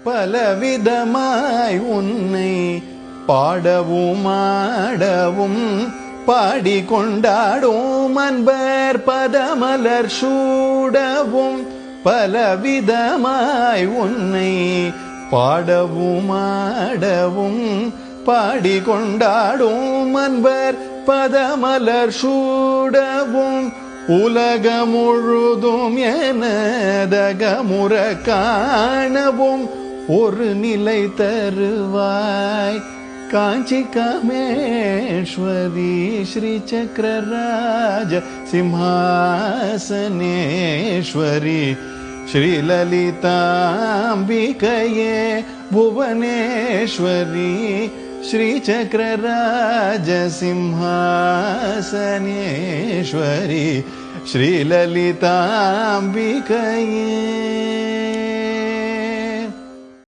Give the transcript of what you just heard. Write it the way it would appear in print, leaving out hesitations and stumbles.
பலவிதமாய் உன்னை பாடவும் ஆடவும் பாடிக்கொண்டாடும் அன்பர் பதமலர் சூடவும் பலவிதமாய் உன்னை பாடவும் ஆடவும் பாடிக்கொண்டாடும் அன்பர் பதமலர் சூடவும் உலகம் முழுதும் எனதகமுற காணவும் ஒரு நிலை தருவாய் காஞ்சி காமேஸ்வரி ஸ்ரீ சக்கரராஜ சிம்ஹாசனேஸ்வரி ஸ்ரீ லலிதாம்பிகையே புவனேஸ்வரி ஸ்ரீ சக்கரராஜ சிம்ஹாசனேஸ்வரி ஸ்ரீ லலிதாம்பிகையே.